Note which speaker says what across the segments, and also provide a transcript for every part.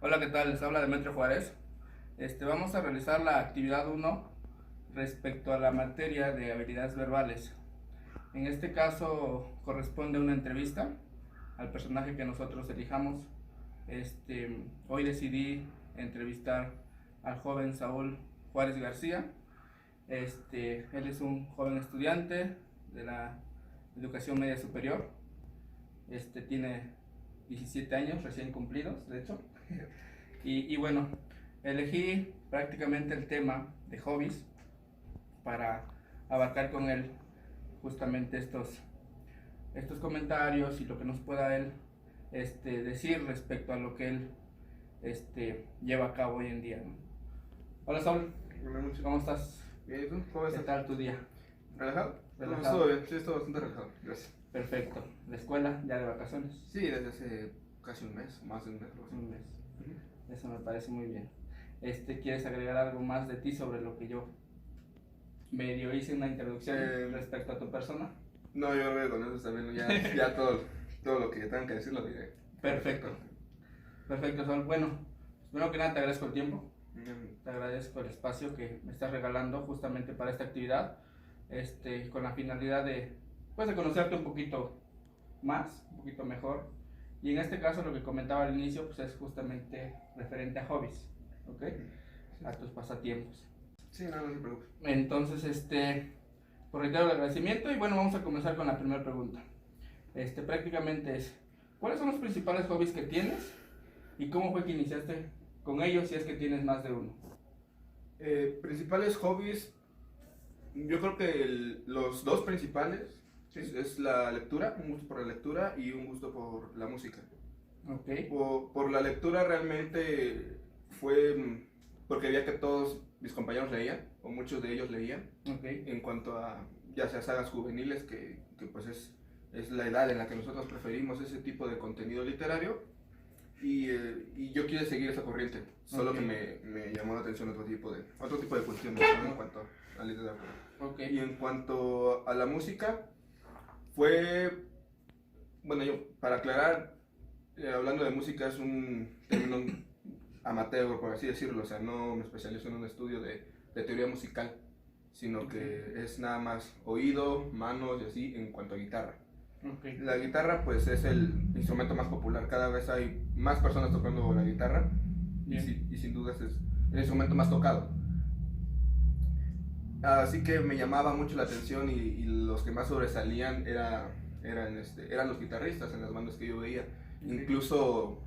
Speaker 1: Hola, ¿qué tal? Les habla Demetrio Juárez. Vamos a realizar la actividad uno respecto a la materia de habilidades verbales. En este caso corresponde una entrevista al personaje que nosotros elijamos. Hoy decidí entrevistar al joven Saúl Juárez García. Él es un joven estudiante de la educación media superior. Tiene 17 años recién cumplidos, de hecho. Y bueno, elegí prácticamente el tema de hobbies para abarcar con él justamente estos comentarios y lo que nos pueda él decir respecto a lo que él lleva a cabo hoy en día, ¿no? Hola Saúl,
Speaker 2: Buenas noches.
Speaker 1: ¿cómo estás?
Speaker 2: Bien, ¿y tú? ¿Cómo
Speaker 1: ¿Qué
Speaker 2: estás?
Speaker 1: tal tu día?
Speaker 2: ¿Relajado?
Speaker 1: Relajado.
Speaker 2: Todo bien, sí, estoy bastante relajado, gracias.
Speaker 1: Perfecto. ¿La escuela ya de vacaciones?
Speaker 2: Sí, desde hace casi un mes, más de un mes.
Speaker 1: Un mes. Eso me parece muy bien. ¿Quieres agregar algo más de ti sobre lo que yo medio hice una introducción respecto a tu persona?
Speaker 2: No, yo creo que con eso también, ya todo lo que tengan que decir lo diré.
Speaker 1: Perfecto. Perfecto, Sol. Bueno, primero que nada te agradezco el tiempo,
Speaker 2: Mm,
Speaker 1: te agradezco el espacio que me estás regalando justamente para esta actividad, con la finalidad pues, de conocerte un poquito más, un poquito mejor. Y en este caso lo que comentaba al inicio pues es justamente referente a hobbies, ¿ok? A tus pasatiempos.
Speaker 2: Sí, no se preocupe.
Speaker 1: Entonces, por reitero el agradecimiento y bueno, vamos a comenzar con la primera pregunta. Prácticamente es, ¿cuáles son los principales hobbies que tienes y cómo fue que iniciaste con ellos si es que tienes más de uno?
Speaker 2: Principales hobbies, yo creo que los dos principales es la lectura, un gusto por la lectura y un gusto por la música.
Speaker 1: Ok,
Speaker 2: Por la lectura realmente fue porque veía que todos mis compañeros leían, o muchos de ellos leían,
Speaker 1: ok,
Speaker 2: en cuanto a ya sea sagas juveniles, que pues es la edad en la que nosotros preferimos ese tipo de contenido literario, y yo quise seguir esa corriente, solo
Speaker 1: Ok.
Speaker 2: que me llamó la atención otro tipo de cuestiones, ¿no? En cuanto a literatura.
Speaker 1: ok,
Speaker 2: Y en cuanto a la música, fue, bueno, yo, para aclarar, hablando de música, es un término amateur, por así decirlo, o sea, no me especializo en un estudio de teoría musical, sino que es nada más oído, manos y así en cuanto a guitarra.
Speaker 1: ok,
Speaker 2: La guitarra pues es el instrumento más popular, cada vez hay más personas tocando la guitarra
Speaker 1: bien,
Speaker 2: y sin dudas es el instrumento más tocado. Así que me llamaba mucho la atención y los que más sobresalían eran los guitarristas en las bandas que yo veía. Incluso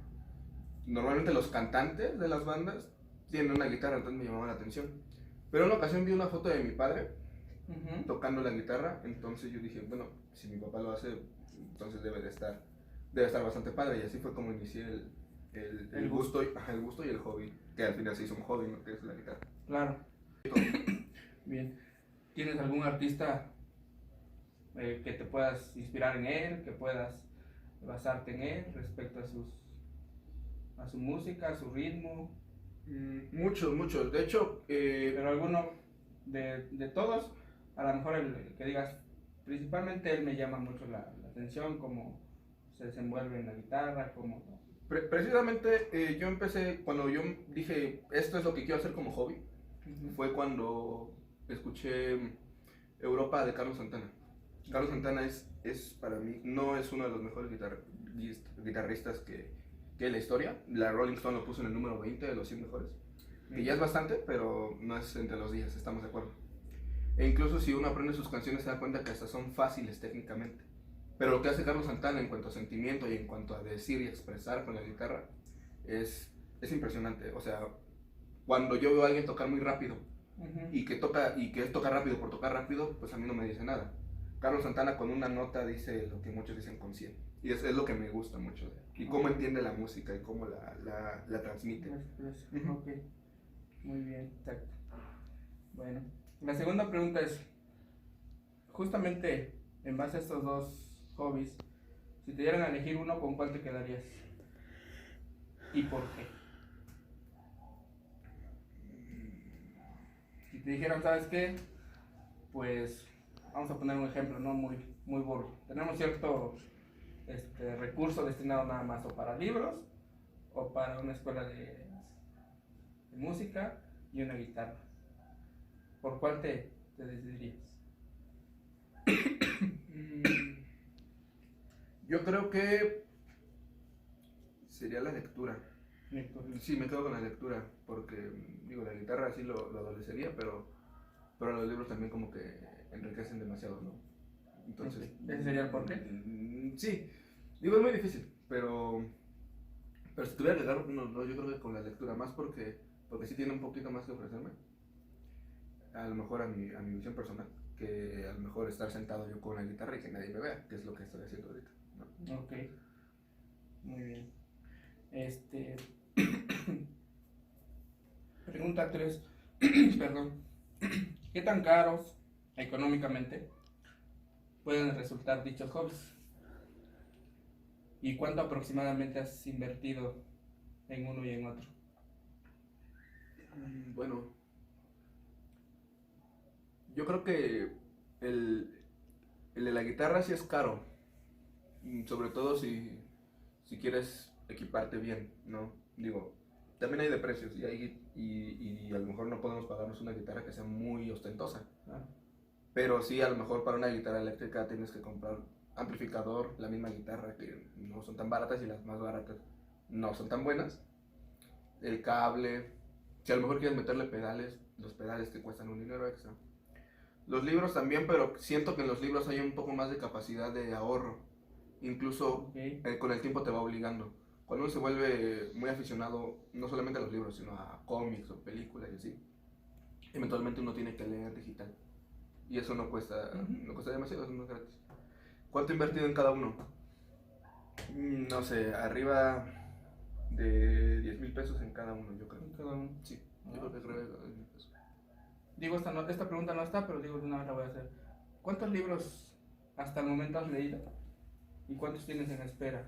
Speaker 2: normalmente los cantantes de las bandas tienen una guitarra, entonces me llamaba la atención. Pero en una ocasión vi una foto de mi padre
Speaker 1: ujú,
Speaker 2: tocando la guitarra, entonces yo dije, bueno, si mi papá lo hace, entonces debe estar bastante padre. Y así fue como inicié el gusto, el gusto y el hobby, que al final se hizo un hobby, ¿no? Que es la guitarra.
Speaker 1: claro, bien. ¿Tienes algún artista que te puedas inspirar en él, que puedas basarte en él respecto a su música, a su ritmo?
Speaker 2: Muchos, muchos. De hecho,
Speaker 1: Pero alguno de todos, a lo mejor el que digas, principalmente él me llama mucho la atención, cómo se desenvuelve en la guitarra, cómo...
Speaker 2: precisamente yo empecé, cuando yo dije, esto es lo que quiero hacer como hobby,
Speaker 1: Ujú.
Speaker 2: fue cuando escuché Europa de Carlos Santana. Carlos Santana es para mí, no es uno de los mejores guitarristas que la historia. La Rolling Stone lo puso en el número 20 de los 100 mejores. Que ya es bastante, pero no es entre los 10, estamos de acuerdo. E incluso si uno aprende sus canciones se da cuenta que hasta son fáciles técnicamente. Pero lo que hace Carlos Santana en cuanto a sentimiento y en cuanto a decir y expresar con la guitarra es impresionante. O sea, cuando yo veo a alguien tocar muy rápido
Speaker 1: Ujú.
Speaker 2: y que él toca rápido por tocar rápido, pues a mí no me dice nada. Carlos Santana con una nota dice lo que muchos dicen con 100. Y es lo que me gusta mucho de él. Y cómo entiende la música y cómo la transmite.
Speaker 1: Ok, muy bien, exacto. Bueno, la segunda pregunta es, justamente en base a estos dos hobbies, si te dieran a elegir uno, ¿con cuál te quedarías? ¿Y por qué? Si te dijeran, ¿sabes qué? Pues vamos a poner un ejemplo, no muy, muy burdo. Tenemos cierto recurso destinado nada más o para libros o para una escuela de música y una guitarra? ¿Por cuál te decidirías?
Speaker 2: Yo creo que sería la lectura.
Speaker 1: Lectura.
Speaker 2: Sí, me quedo con la lectura, porque digo, la guitarra sí lo adolecería, pero los libros también como que enriquecen demasiado, ¿no? Entonces,
Speaker 1: ¿Ese sería el porqué?
Speaker 2: Sí, digo, es muy difícil, pero si tuviera que dar uno, no, yo creo que con la lectura, más porque sí tiene un poquito más que ofrecerme, a lo mejor a mi visión personal, que a lo mejor estar sentado yo con la guitarra y que nadie me vea, que es lo que estoy haciendo ahorita, ¿no?
Speaker 1: Ok, muy bien. Pregunta 3. Perdón. ¿Qué tan caros económicamente pueden resultar dichos hobbies? ¿Y cuánto aproximadamente has invertido en uno y en otro?
Speaker 2: Bueno, yo creo que el de la guitarra sí es caro, sobre todo si quieres equiparte bien, ¿no? Digo, también hay de precios y a lo mejor no podemos pagarnos una guitarra que sea muy ostentosa.
Speaker 1: Ah,
Speaker 2: Pero sí, a lo mejor para una guitarra eléctrica tienes que comprar amplificador, la misma guitarra que no son tan baratas y las más baratas no son tan buenas. El cable, si a lo mejor quieres meterle pedales, los pedales te cuestan un dinero extra. Los libros también, pero siento que en los libros hay un poco más de capacidad de ahorro. Incluso
Speaker 1: ok.
Speaker 2: con el tiempo te va obligando. Cuando uno se vuelve muy aficionado, no solamente a los libros, sino a cómics o películas y así, eventualmente uno tiene que leer digital. Y eso no cuesta, no cuesta demasiado, no es gratis. ¿Cuánto he invertido en cada uno? No sé, arriba de 10,000 pesos en cada uno, yo creo.
Speaker 1: En cada uno.
Speaker 2: Sí, yo creo que arriba de 10,000 pesos.
Speaker 1: Digo, esta pregunta no está, pero digo, de una vez la voy a hacer. ¿Cuántos libros hasta el momento has leído? ¿Y cuántos tienes en espera?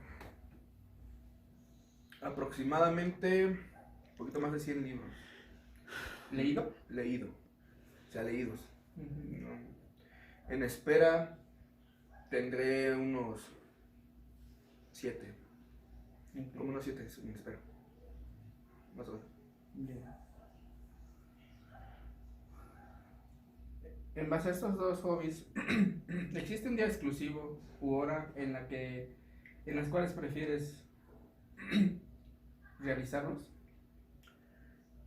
Speaker 2: Aproximadamente un poquito más de 100 libros.
Speaker 1: ¿Leído?
Speaker 2: Leído, o sea, leídos.
Speaker 1: Uh-huh.
Speaker 2: No. En espera tendré unos 7.
Speaker 1: Okay.
Speaker 2: Como unos 7 en espera. Más o menos.
Speaker 1: Bien. En base a estos dos hobbies, ¿existe un día exclusivo u hora en las cuales prefieres realizarlos?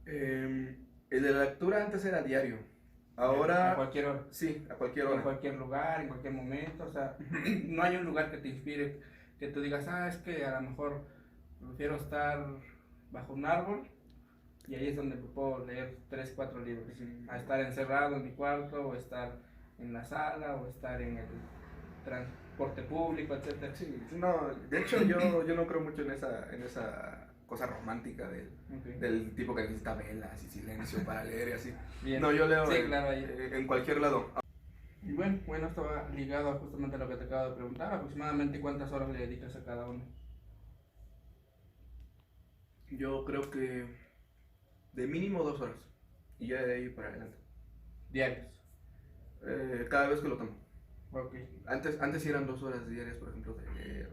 Speaker 2: El de la lectura antes era diario. Ahora.
Speaker 1: A cualquier hora.
Speaker 2: Sí, a cualquier hora.
Speaker 1: En cualquier lugar, en cualquier momento. O sea, no hay un lugar que te inspire, que tú digas, es que a lo mejor prefiero estar bajo un árbol y ahí es donde puedo leer 3, 4 libros. A estar encerrado en mi cuarto, o estar en la sala, o estar en el transporte público, etc.
Speaker 2: Sí, no, de hecho yo no creo mucho en esa cosa romántica del tipo que necesita velas y silencio para leer y así.
Speaker 1: Bien.
Speaker 2: No, yo leo
Speaker 1: sí, claro,
Speaker 2: en cualquier lado.
Speaker 1: Y bueno, esto va ligado justamente a lo que te acabo de preguntar. ¿Aproximadamente cuántas horas le dedicas a cada uno?
Speaker 2: Yo creo que de mínimo 2 horas y ya de ahí para adelante.
Speaker 1: Diarios.
Speaker 2: Cada vez que lo tomo.
Speaker 1: Ok.
Speaker 2: Antes sí eran 2 horas diarias, por ejemplo, de leer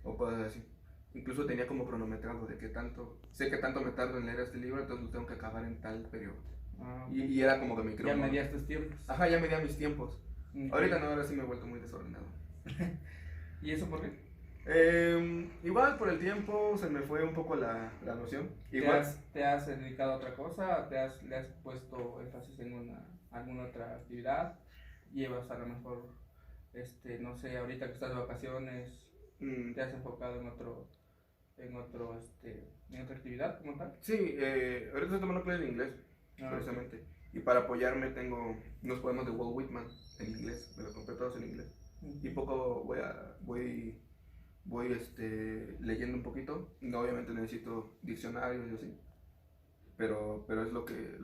Speaker 2: o cosas así. Incluso tenía como cronometrado de sé que tanto me tardo en leer este libro, entonces lo tengo que acabar en tal periodo.
Speaker 1: Okay.
Speaker 2: Y era como que mi
Speaker 1: Ya medías tus tiempos.
Speaker 2: Ajá, ya medía mis tiempos.
Speaker 1: Okay.
Speaker 2: Ahorita no, ahora sí me he vuelto muy desordenado.
Speaker 1: ¿Y eso por qué?
Speaker 2: Igual por el tiempo se me fue un poco la noción. Igual.
Speaker 1: ¿Te has dedicado a otra cosa? ¿Le has puesto énfasis en alguna otra actividad? ¿Llevas a lo mejor, no sé, ahorita que estás de vacaciones, te has enfocado en otra actividad como tal?
Speaker 2: Sí, ahorita estoy tomando clases de inglés, precisamente. Y para apoyarme tengo unos poemas de Walt Whitman en inglés, me los compré todos en inglés. Y poco voy leyendo un poquito. No, obviamente necesito diccionarios y así. Pero es lo que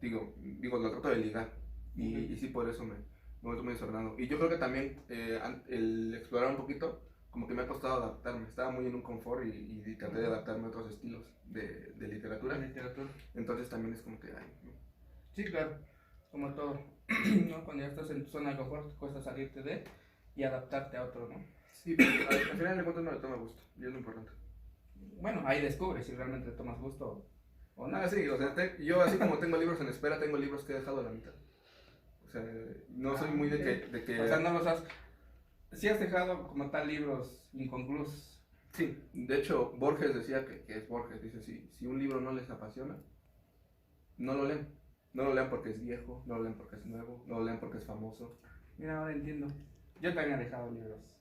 Speaker 2: digo, lo trato de ligar. Y sí, por eso me vuelto muy desordenado. Y yo creo que también el explorar un poquito, como que me ha costado adaptarme. Estaba muy en un confort y traté de adaptarme a otros estilos de literatura. Entonces también es como que, ¿no?
Speaker 1: Sí, claro, como todo, ¿no? Cuando ya estás en tu zona de confort, cuesta salirte y adaptarte a otro, ¿no?
Speaker 2: Sí, pero al final de cuentas no le toma gusto, y es lo importante.
Speaker 1: bueno, ahí descubres si realmente tomas gusto o no.
Speaker 2: Ah, sí, o sea, yo así como tengo libros en espera, tengo libros que he dejado a la mitad. O sea, no soy muy
Speaker 1: Ok.
Speaker 2: de que...
Speaker 1: O sea, no los has, sí has dejado como tal libros inconclusos.
Speaker 2: Sí, de hecho, Borges decía que es Borges, dice, si un libro no les apasiona, no lo leen. No lo lean porque es viejo, no lo lean porque es nuevo, no lo lean porque es famoso.
Speaker 1: Mira, ahora entiendo. Yo también he dejado libros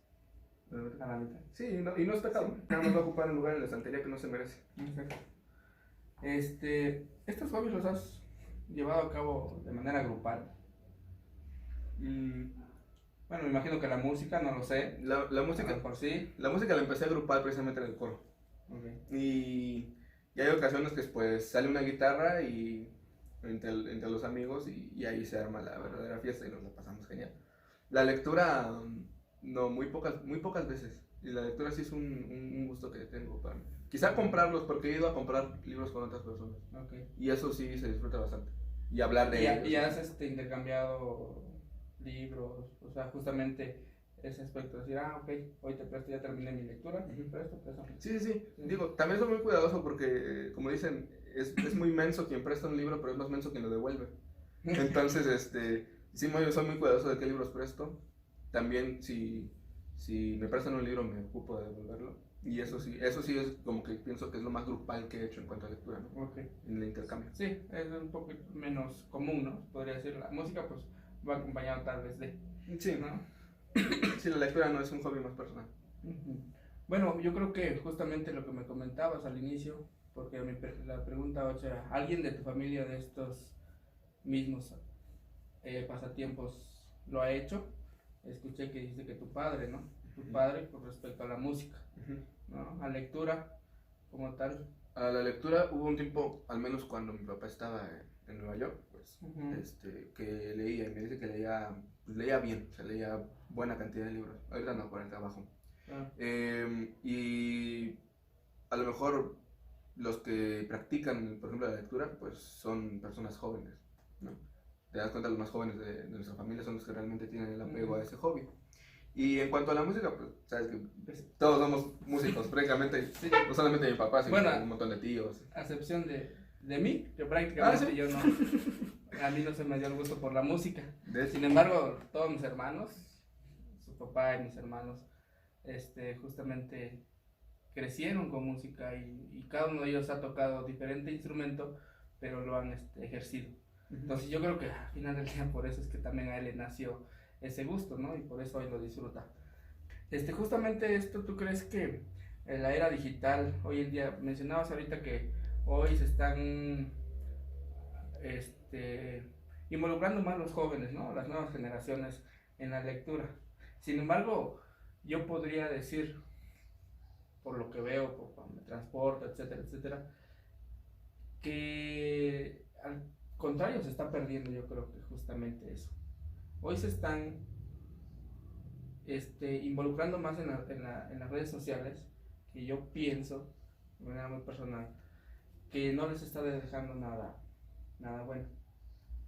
Speaker 1: a la mitad.
Speaker 2: Sí, y no es pecado, nada más va a ocupar un lugar en la estantería que no se merece.
Speaker 1: Exacto. ¿Estos hobbies los has llevado a cabo de manera grupal?
Speaker 2: Mm,
Speaker 1: Bueno, me imagino que la música, no lo sé.
Speaker 2: la
Speaker 1: A lo
Speaker 2: música,
Speaker 1: mejor sí.
Speaker 2: la música la empecé a grupar precisamente en el coro.
Speaker 1: Okay.
Speaker 2: Y hay ocasiones que pues sale una guitarra y entre los amigos y ahí se arma la verdadera fiesta y nos la pasamos genial. La lectura, no, muy pocas veces. Y la lectura sí es un gusto que tengo para mí. Quizá comprarlos, porque he ido a comprar libros con otras personas.
Speaker 1: Okay.
Speaker 2: Y eso sí se disfruta bastante. Y hablar de ellos.
Speaker 1: ¿Y has intercambiado libros? O sea, justamente ese aspecto de decir, ok, hoy te presto, ya terminé mi lectura, te presto, préstame.
Speaker 2: Sí. Digo, también soy muy cuidadoso porque, como dicen, es muy menso quien presta un libro, pero es más menso quien lo devuelve. Entonces, sí, soy muy cuidadoso de qué libros presto. También, si me prestan un libro, me ocupo de devolverlo. Y eso sí es como que pienso que es lo más grupal que he hecho en cuanto a lectura, ¿no?
Speaker 1: Okay.
Speaker 2: En el intercambio.
Speaker 1: Sí, es un poco menos común, ¿no? Podría decir, la música pues va acompañado tal vez de,
Speaker 2: Sí,
Speaker 1: ¿no?
Speaker 2: sí, la lectura no es un hobby más personal.
Speaker 1: Ujú. Bueno, yo creo que justamente lo que me comentabas al inicio, porque la pregunta 8 era, ¿alguien de tu familia de estos mismos pasatiempos lo ha hecho? Escuché que dice que tu padre, ¿no? Tu padre con respecto a la música, ¿no? A lectura como tal.
Speaker 2: A la lectura hubo un tiempo, al menos cuando mi papá estaba en Nueva York, pues, que leía, y me dice que leía, pues, leía bien, o sea, leía buena cantidad de libros. Ahorita no, por el trabajo.
Speaker 1: Ah,
Speaker 2: Y a lo mejor los que practican, por ejemplo, la lectura, pues son personas jóvenes, ¿no? Te das cuenta, los más jóvenes de nuestra familia son los que realmente tienen el apego a ese hobby. Y en cuanto a la música, pues sabes que todos somos músicos, prácticamente,
Speaker 1: sí.
Speaker 2: no solamente mi papá, sino
Speaker 1: Bueno,
Speaker 2: un montón de tíos.
Speaker 1: a excepción de mí, que prácticamente
Speaker 2: ¿Sí?
Speaker 1: yo no, a mí no se me dio el gusto por la música.
Speaker 2: De hecho.
Speaker 1: Sin embargo, todos mis hermanos, su papá y mis hermanos, justamente crecieron con música y cada uno de ellos ha tocado diferente instrumento, pero lo han ejercido. Entonces yo creo que al final del día por eso es que también a él le nació ese gusto, ¿no? Y por eso hoy lo disfruta. Justamente esto, ¿tú crees que en la era digital, hoy en día, mencionabas ahorita que hoy se están involucrando más los jóvenes, ¿no? Las nuevas generaciones en la lectura. Sin embargo, yo podría decir, por lo que veo, por cuando me transporto, etcétera, etcétera, que al contrario se está perdiendo, yo creo que justamente eso. Hoy se están involucrando más en las redes sociales, que yo pienso, de manera muy personal, que no les está dejando nada bueno.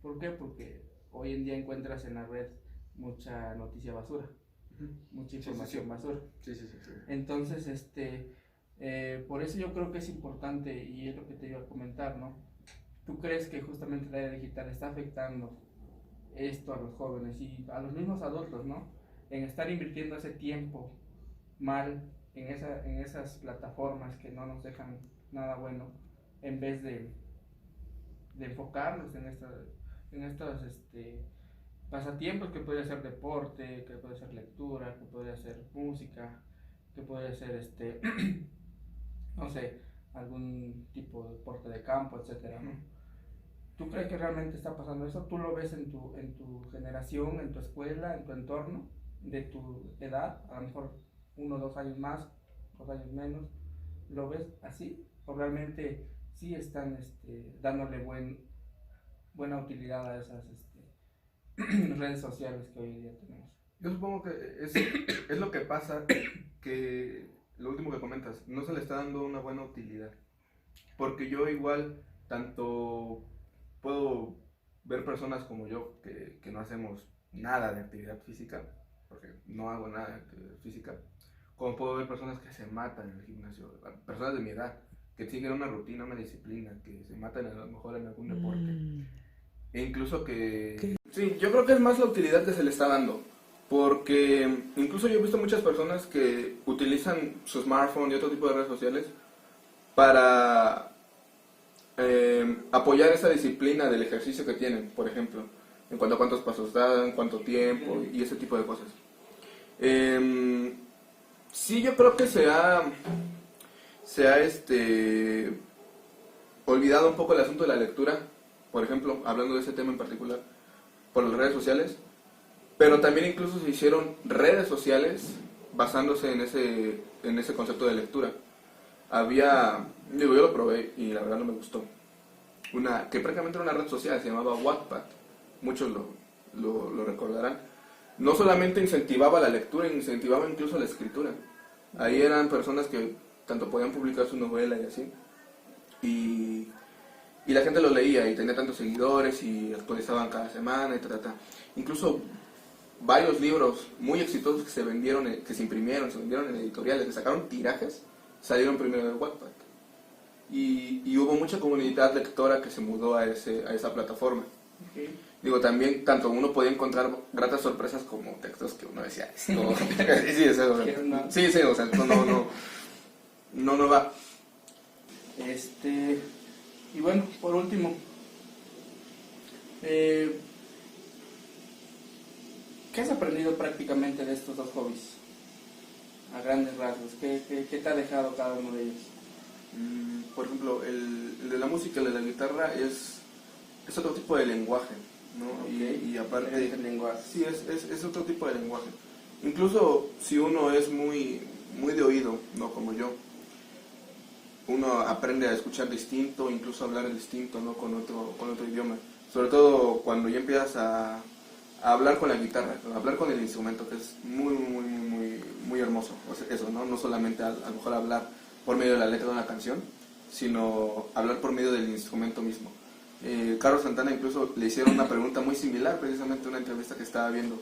Speaker 1: ¿Por qué? Porque hoy en día encuentras en la red mucha noticia basura, mucha información basura.
Speaker 2: Sí.
Speaker 1: Entonces, por eso yo creo que es importante, y es lo que te iba a comentar, ¿no? ¿Tú crees que justamente la era digital está afectando esto a los jóvenes y a los mismos adultos, ¿no? En estar invirtiendo ese tiempo mal en esas plataformas que no nos dejan nada bueno, en vez de enfocarnos en estos pasatiempos, que puede ser deporte, que puede ser lectura, que puede ser música, que puede ser no sé, algún tipo de deporte de campo, etcétera, ¿no? ¿Tú crees que realmente está pasando eso? ¿Tú lo ves en tu generación, en tu escuela, en tu entorno, de tu edad, a lo mejor 1 o 2 años más, 2 años menos? ¿Lo ves así? ¿O realmente sí están dándole buena utilidad a esas redes sociales que hoy en día tenemos?
Speaker 2: Yo supongo que es lo que pasa, que lo último que comentas, no se le está dando una buena utilidad. Porque yo igual, tanto puedo ver personas como yo que no hacemos nada de actividad física, porque no hago nada de actividad física, como puedo ver personas que se matan en el gimnasio, personas de mi edad, que siguen una rutina, una disciplina, que se matan a lo mejor en algún deporte. E incluso que... Sí, yo creo que es más la utilidad que se le está dando. Porque incluso yo he visto muchas personas que utilizan su smartphone y otro tipo de redes sociales para apoyar esa disciplina del ejercicio que tienen, por ejemplo, en cuanto a cuántos pasos dan, cuánto tiempo y ese tipo de cosas. Sí, yo creo que se ha olvidado un poco el asunto de la lectura, por ejemplo, hablando de ese tema en particular, por las redes sociales, pero también incluso se hicieron redes sociales basándose en ese concepto de lectura. Yo lo probé y la verdad no me gustó. Que prácticamente era una red social, se llamaba Wattpad, muchos lo recordarán. No solamente incentivaba la lectura, incentivaba incluso la escritura. Ahí eran personas que tanto podían publicar su novela y así, y la gente lo leía y tenía tantos seguidores y actualizaban cada semana y incluso varios libros muy exitosos que se vendieron, que se imprimieron, se vendieron en editoriales, que sacaron tirajes, salieron primero de Wattpad. Y hubo mucha comunidad lectora que se mudó a esa plataforma. Okay. Digo, también tanto uno podía encontrar gratas sorpresas como textos que uno decía, sí, o sea, no va.
Speaker 1: Y bueno, por último, ¿qué has aprendido prácticamente de estos dos hobbies? A grandes rasgos, ¿qué te ha dejado cada uno de ellos?
Speaker 2: Por ejemplo, el de la música, el de la guitarra es otro tipo de lenguaje, ¿no? Okay. Y aparte...
Speaker 1: ¿Es el lenguaje?
Speaker 2: Sí, es otro tipo de lenguaje. Incluso si uno es muy de oído, ¿no? Como yo, uno aprende a escuchar distinto, incluso a hablar distinto, ¿no? Con otro idioma. Sobre todo cuando ya empiezas a hablar con la guitarra, a hablar con el instrumento, que es muy hermoso. O sea, eso, ¿no? No solamente a lo mejor hablar por medio de la letra de una canción, sino hablar por medio del instrumento mismo. Carlos Santana incluso le hicieron una pregunta muy similar, precisamente una entrevista que estaba viendo,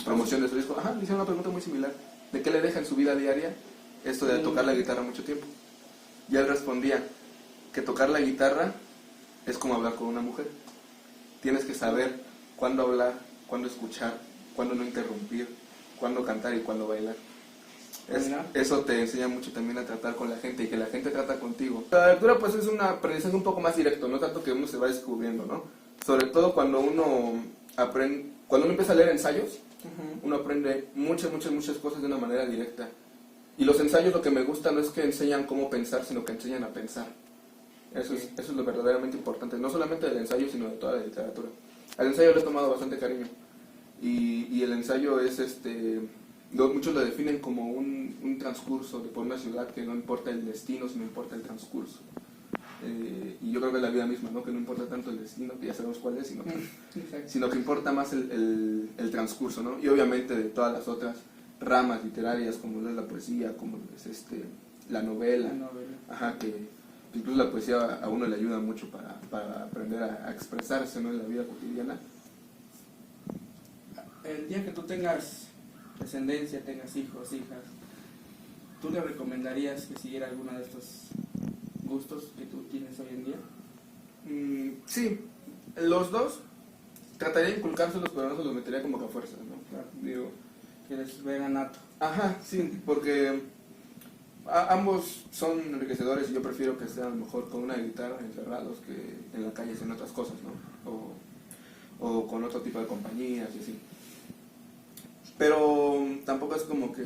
Speaker 2: promoción de su disco, le hicieron una pregunta muy similar, ¿de qué le deja en su vida diaria esto de tocar la guitarra mucho tiempo? Y él respondía que tocar la guitarra es como hablar con una mujer. Tienes que saber cuándo hablar, cuándo escuchar, cuándo no interrumpir, cuándo cantar y cuándo bailar. Eso te enseña mucho también a tratar con la gente y que la gente trata contigo. La lectura pues es un aprendizaje un poco más directo, no tanto que uno se va descubriendo, ¿no? Sobre todo cuando uno empieza a leer ensayos, uno aprende muchas cosas de una manera directa. Y los ensayos, lo que me gusta no es que enseñan cómo pensar, sino que enseñan a pensar. Eso es lo verdaderamente importante, no solamente del ensayo, sino de toda la literatura. Al ensayo le he tomado bastante cariño. Y el ensayo es muchos lo definen como un transcurso por una ciudad que no importa el destino, sino importa el transcurso. Y yo creo que es la vida misma, ¿no? Que no importa tanto el destino, que ya sabemos cuál es, sino que importa más el transcurso, ¿no? Y obviamente de todas las otras ramas literarias, como es la poesía, como es la novela. Ajá, que incluso la poesía a uno le ayuda mucho para aprender a expresarse, ¿no? En la vida cotidiana.
Speaker 1: El día que tú tengas descendencia, tengas hijos, hijas, ¿tú le recomendarías que siguiera alguno de estos gustos que tú tienes hoy en día?
Speaker 2: Sí, los dos trataría de inculcárselos, pero no se los metería como que a fuerza, ¿no?
Speaker 1: Claro. Digo, que les venga nato.
Speaker 2: Ajá, sí, porque ambos son enriquecedores y yo prefiero que sean mejor con una guitarra encerrados que en la calle haciendo otras cosas, ¿no? O con otro tipo de compañías y así. Pero tampoco es como que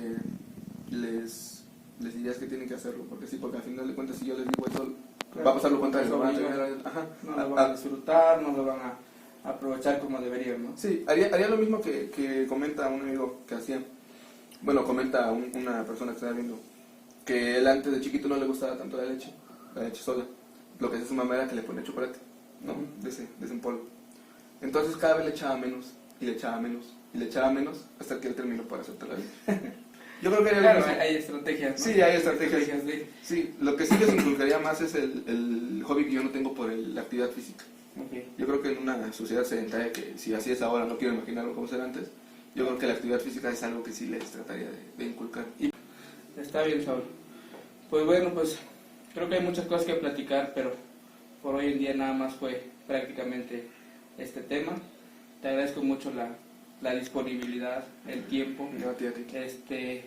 Speaker 2: les dirías que tienen que hacerlo, porque al final de cuentas si yo les digo eso, claro, va a pasar lo contrario.
Speaker 1: No lo van a disfrutar, no lo van a aprovechar como deberían, ¿no?
Speaker 2: Sí, haría lo mismo que comenta un amigo que hacía. Bueno, comenta una persona que estaba viendo, que él antes de chiquito no le gustaba tanto la leche sola. Lo que hace su mamá era que le ponía chocolate, ¿no? De ese polvo. Entonces cada vez le echaba menos, y le echaba menos, y le echaba menos, hasta que él terminó por aceptar la leche. Yo creo que
Speaker 1: claro, hay estrategias, ¿no?
Speaker 2: Sí, hay estrategias. Sí, lo que sí les inculcaría más es el hobby que yo no tengo por la actividad física.
Speaker 1: Okay.
Speaker 2: Yo creo que en una sociedad sedentaria, que si así es ahora, no quiero imaginarlo como ser antes, yo creo que la actividad física es algo que sí les trataría de inculcar.
Speaker 1: Está bien, Saúl. Pues bueno, pues creo que hay muchas cosas que platicar, pero por hoy en día nada más fue prácticamente este tema. Te agradezco mucho la disponibilidad, el tiempo.
Speaker 2: No, a ti.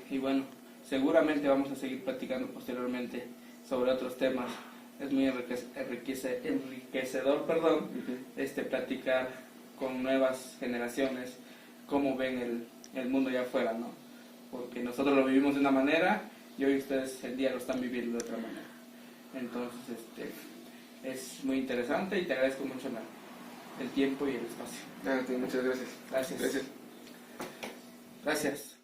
Speaker 1: Y bueno, seguramente vamos a seguir platicando posteriormente sobre otros temas. Es muy enriquecedor, platicar con nuevas generaciones cómo ven el mundo allá afuera, ¿no? Porque nosotros lo vivimos de una manera y hoy ustedes el día lo están viviendo de otra manera. Entonces, es muy interesante y te agradezco mucho el tiempo y el espacio.
Speaker 2: Muchas gracias.
Speaker 1: Gracias.
Speaker 2: Gracias.
Speaker 1: Gracias.